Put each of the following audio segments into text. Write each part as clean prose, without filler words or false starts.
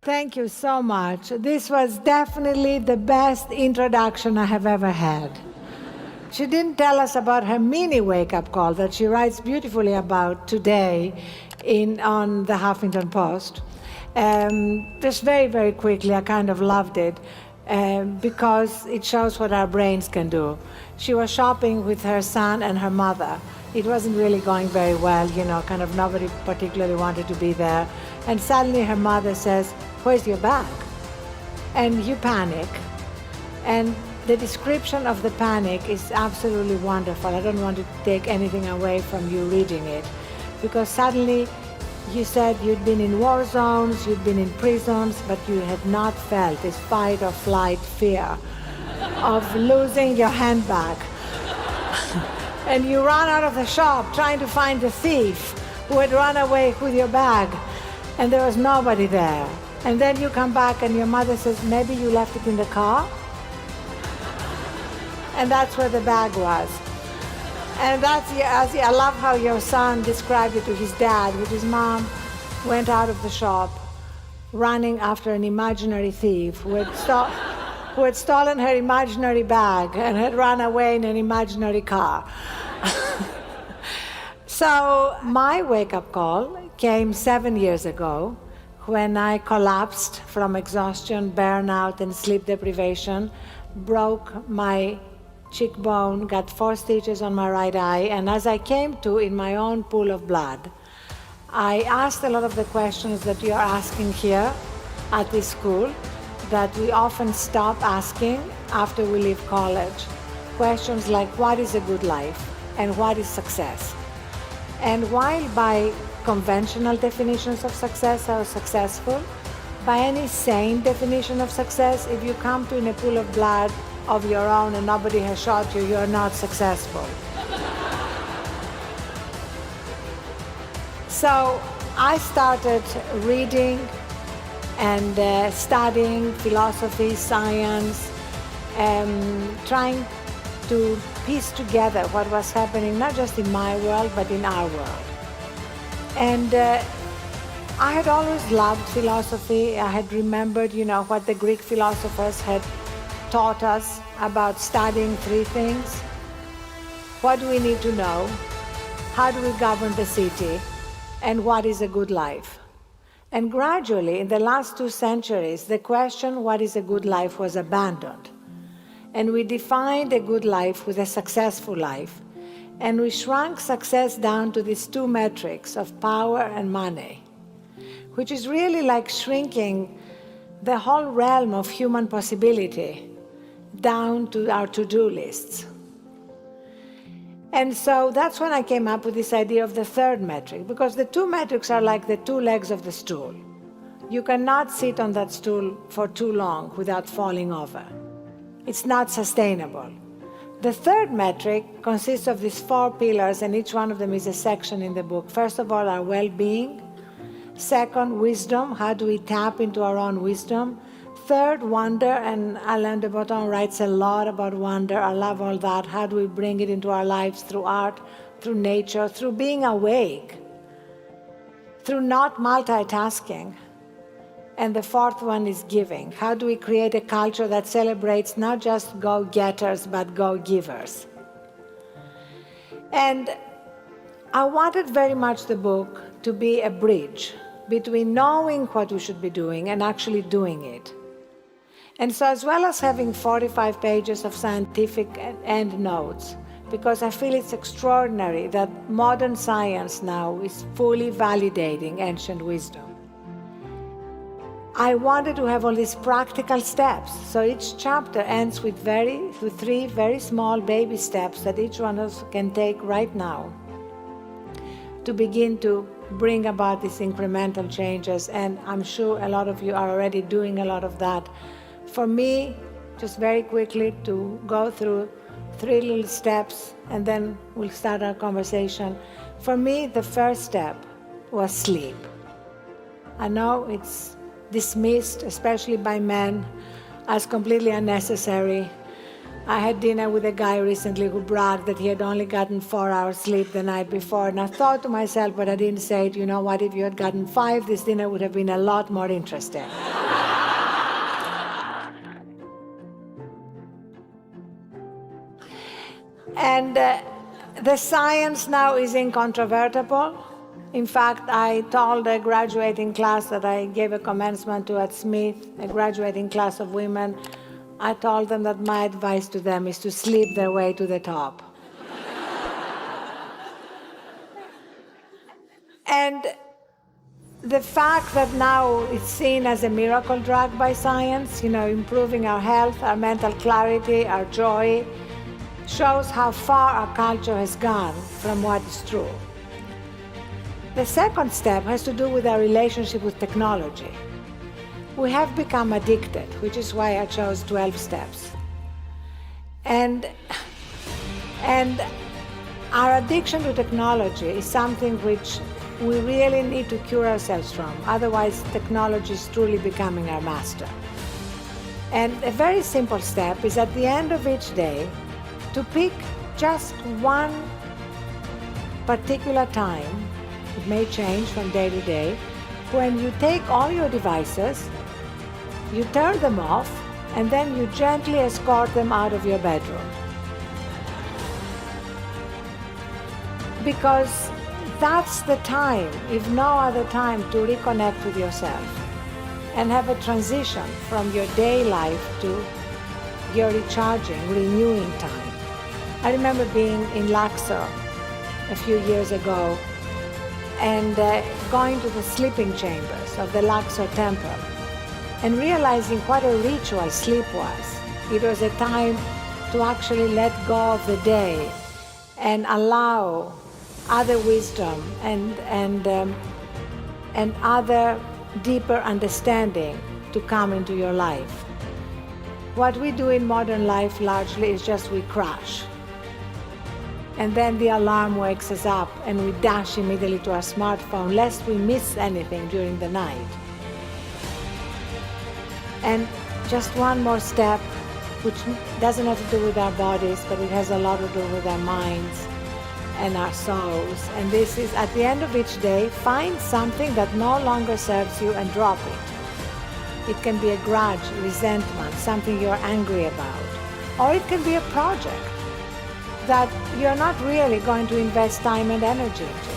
Thank you so much. This was definitely the best introduction I have ever had. She didn't tell us about her mini wake-up call that she writes beautifully about today on the Huffington Post. Just very, very quickly, I kind of loved it because it shows what our brains can do. She was shopping with her son and her mother. It wasn't really going very well, kind of nobody particularly wanted to be there. And suddenly her mother says, "Where's your bag?" And you panic. And the description of the panic is absolutely wonderful. I don't want to take anything away from you reading it, because suddenly you said you'd been in war zones, you'd been in prisons, but you had not felt this fight or flight fear of losing your handbag. And you ran out of the shop trying to find the thief who had run away with your bag, and there was nobody there. And then you come back and your mother says, "Maybe you left it in the car?" And that's where the bag was. And I love how your son described it to his dad, with his mom went out of the shop running after an imaginary thief who had stolen her imaginary bag and had run away in an imaginary car. So my wake-up call came 7 years ago when I collapsed from exhaustion, burnout, and sleep deprivation, broke my cheekbone, got 4 stitches on my right eye, and as I came to in my own pool of blood, I asked a lot of the questions that you are asking here at this school that we often stop asking after we leave college. Questions like, what is a good life and what is success? And while by conventional definitions of success are successful, by any sane definition of success, if you come to in a pool of blood of your own and nobody has shot you, you're not successful. So I started reading and studying philosophy, science, trying to piece together what was happening, not just in my world, but in our world. And I had always loved philosophy. I had remembered, what the Greek philosophers had taught us about studying 3 things. What do we need to know? How do we govern the city? And what is a good life? And gradually, in the last 2 centuries, the question, what is a good life, was abandoned. And we defined a good life with a successful life. And we shrunk success down to these 2 metrics of power and money, which is really like shrinking the whole realm of human possibility down to our to-do lists. And so that's when I came up with this idea of the 3rd metric, because the 2 metrics are like the 2 legs of the stool. You cannot sit on that stool for too long without falling over. It's not sustainable. The 3rd metric consists of these 4 pillars, and each one of them is a section in the book. First of all, our well-being. 2nd, wisdom. How do we tap into our own wisdom? 3rd, wonder, and Alain de Botton writes a lot about wonder. I love all that. How do we bring it into our lives through art, through nature, through being awake, through not multitasking? And the 4th one is giving. How do we create a culture that celebrates not just go-getters, but go-givers? And I wanted very much the book to be a bridge between knowing what we should be doing and actually doing it. And so, as well as having 45 pages of scientific endnotes, because I feel it's extraordinary that modern science now is fully validating ancient wisdom, I wanted to have all these practical steps. So each chapter ends with 3 very small baby steps that each one of us can take right now to begin to bring about these incremental changes. And I'm sure a lot of you are already doing a lot of that. For me, just very quickly to go through 3 little steps, and then we'll start our conversation. For me, the first step was sleep. I know it's dismissed, especially by men, as completely unnecessary. I had dinner with a guy recently who bragged that he had only gotten 4 hours sleep the night before, and I thought to myself, but I didn't say it, you know what, if you had gotten 5, this dinner would have been a lot more interesting. And the science now is incontrovertible. In fact, I told a graduating class that I gave a commencement to at Smith, a graduating class of women, I told them that my advice to them is to sleep their way to the top. And the fact that now it's seen as a miracle drug by science, improving our health, our mental clarity, our joy, shows how far our culture has gone from what is true. The second step has to do with our relationship with technology. We have become addicted, which is why I chose 12 steps. And our addiction to technology is something which we really need to cure ourselves from. Otherwise, technology is truly becoming our master. And a very simple step is at the end of each day to pick just one particular time, it may change from day to day, when you take all your devices, you turn them off, and then you gently escort them out of your bedroom. Because that's the time, if no other time, to reconnect with yourself and have a transition from your day life to your recharging, renewing time. I remember being in Luxor a few years ago and going to the sleeping chambers of the Luxor temple and realizing what a ritual sleep was. It was a time to actually let go of the day and allow other wisdom and other deeper understanding to come into your life. What we do in modern life largely is just we crash. And then the alarm wakes us up and we dash immediately to our smartphone lest we miss anything during the night. And just one more step, which doesn't have to do with our bodies, but it has a lot to do with our minds and our souls. And this is, at the end of each day, find something that no longer serves you and drop it. It can be a grudge, resentment, something you're angry about. Or it can be a project that you're not really going to invest time and energy into.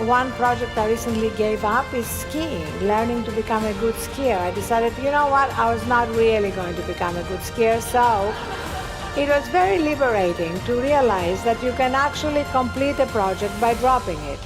One project I recently gave up is skiing, learning to become a good skier. I decided, you know what, I was not really going to become a good skier, so it was very liberating to realize that you can actually complete a project by dropping it.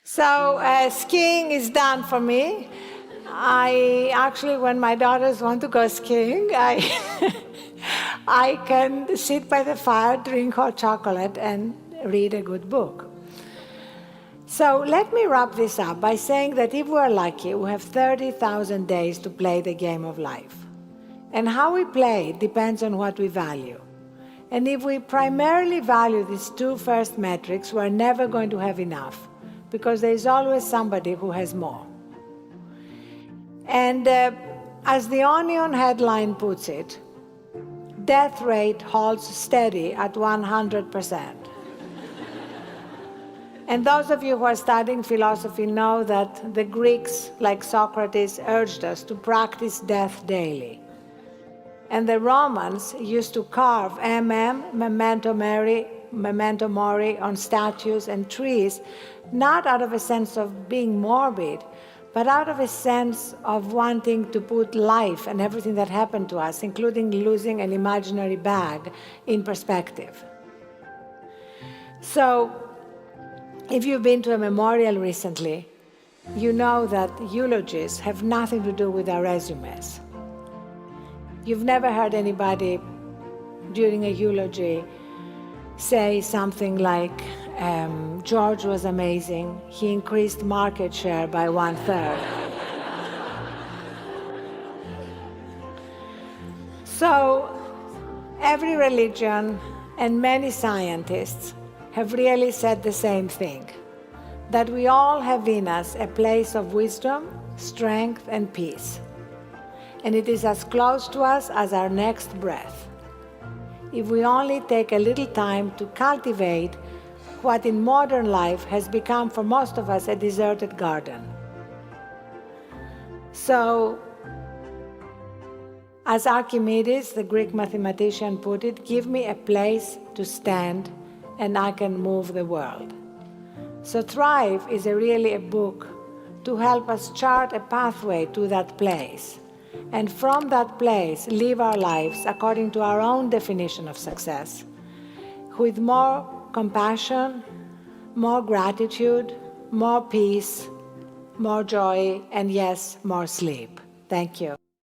So skiing is done for me. I actually, when my daughters want to go skiing, I can sit by the fire, drink hot chocolate, and read a good book. So let me wrap this up by saying that if we're lucky, we have 30,000 days to play the game of life. And how we play depends on what we value. And if we primarily value these two first metrics, we're never going to have enough, because there is always somebody who has more. And as the Onion headline puts it, death rate holds steady at 100%. And those of you who are studying philosophy know that the Greeks, like Socrates, urged us to practice death daily. And the Romans used to carve memento mori, on statues and trees, not out of a sense of being morbid, but out of a sense of wanting to put life and everything that happened to us, including losing an imaginary bag, in perspective. So, if you've been to a memorial recently, you know that eulogies have nothing to do with our resumes. You've never heard anybody during a eulogy say something like, George was amazing, he increased market share by 1/3. So, every religion and many scientists have really said the same thing, that we all have in us a place of wisdom, strength, and peace. and it is as close to us as our next breath. If we only take a little time to cultivate what in modern life has become for most of us a deserted garden. So, as Archimedes, the Greek mathematician, put it, give me a place to stand and I can move the world. So Thrive is really a book to help us chart a pathway to that place. And from that place, live our lives according to our own definition of success, with more compassion, more gratitude, more peace, more joy, and yes, more sleep. Thank you.